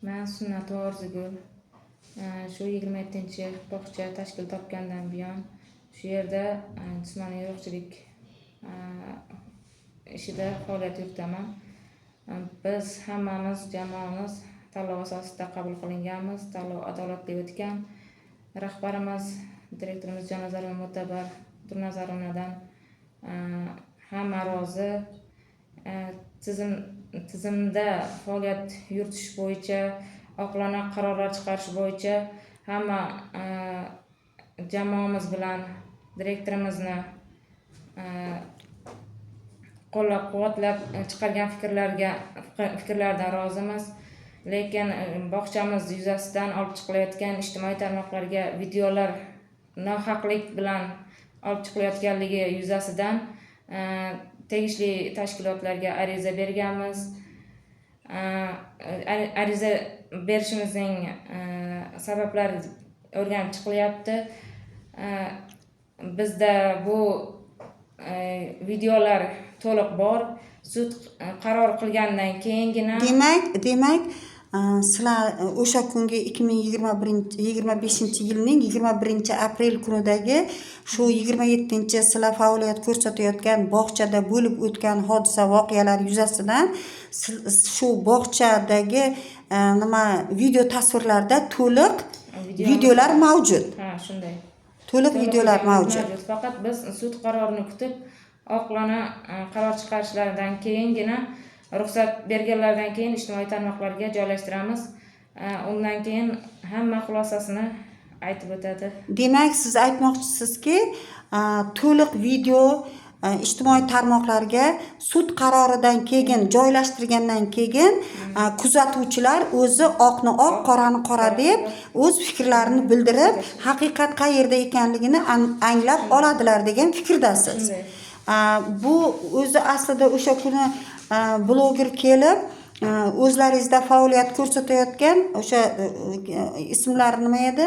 Men Sunnat va Orzugul shu 27-bog'cha tashkil topgandan buyon shu yerda jismoniy yo'qchilik ishida faoliyat yuritaman. Biz hammamiz jamoamiz tanlov asosida qabul qilinganmiz. Tanlov adolatli o'tgan. Rahbarimiz, direktorimiz Jonazar va Mo'tabar Durnazarovnadan hamma rozi. Tizimda faoliyat yuritish bo'yicha, oqilona qarorlar chiqarish bo'yicha hamma jamoamiz bilan direktorimizni qo'llab-quvvatlab chiqargan fikrlardan rozimiz. Lekin bog'chamiz yuzasidan olib chiqilayotgan ijtimoiy tarmoqlarga videolar nohaqlik bilan olib chiqilayotganligi yuzasidan tegishli tashkilotlarga ariza berganmiz. Ariza berishimizning sabablari o'rganib chiqilyapti. Bizda bu videolar to'liq bor. Sud qaror qilgandan keyingina demak sizlar o'sha kungi 2025-yilning 21-aprel kunidagi shu 27 sizlar faoliyat ko'rsatayotgan bog'chada bo'lib o'tgan hodisa voqealar yuzasidan shu bog'chadagi video tasvirlarda to'liq videolar mavjud. Ha, shunday. To'liq videolar mavjud. Faqat biz sud qarorini kutib, oqilona qaror chiqarishlaridan keyingina ruxsat berganlaridan keyin ijtimoiy tarmoqlarga joylashtiramiz. Undan keyin hamma xulosasini aytib o'tadi. Demak, siz aytmoqchisizki, to'liq video ijtimoiy tarmoqlarga sud qaroridan keyin joylashtirgandan keyin kuzatuvchilar o'zi oqni oq, qorani qora deb o'z fikrlarini bildirib, haqiqat qayerda ekanligini anglab oladilar degan fikrdasiz. Bu o'zi aslida o'sha kuni bloger kelib o'zlaringizda faoliyat ko'rsatayotgan o'sha ismlari nima edi?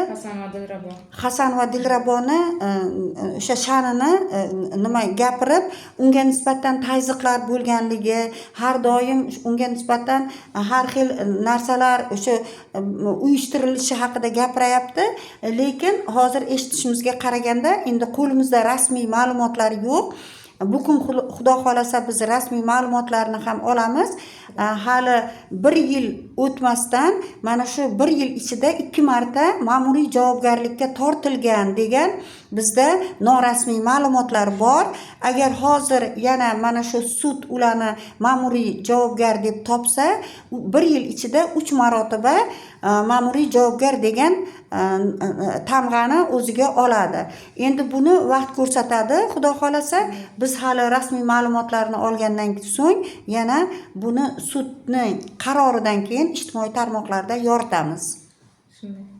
Hasan va Dilraboni o'sha sha'nini gapirib, unga nisbatan tazyiqlar bo'lganligi, har doim unga nisbatan har xil narsalar o'sha uyushtirilishi haqida gapirayapti. Lekin hozir eshitishimizga qaraganda endi qo'limizda rasmiy ma'lumotlar yo'q. Bu kun xudo xolasa biz rasmiy ma'lumotlarni ham olamiz. Hali 1 yil o'tmasdan mana shu 1 yil ichida 2 marta ma'muriy javobgarlikka tortilgan degan bizda norasmiy ma'lumotlar bor. Agar hozir yana mana shu sud ularni ma'muriy javobgar deb topsa, 1 yil ichida 3 marotaba ma'muriy javobgar degan tamg'ani o'ziga oladi. Endi buni vaqt ko'rsatadi. Xudo xolasa biz hali rasmiy ma'lumotlarni olgandan so'ng yana buni sudning qaroridan keyin ijtimoiy tarmoqlarda yoritamiz. Shunday.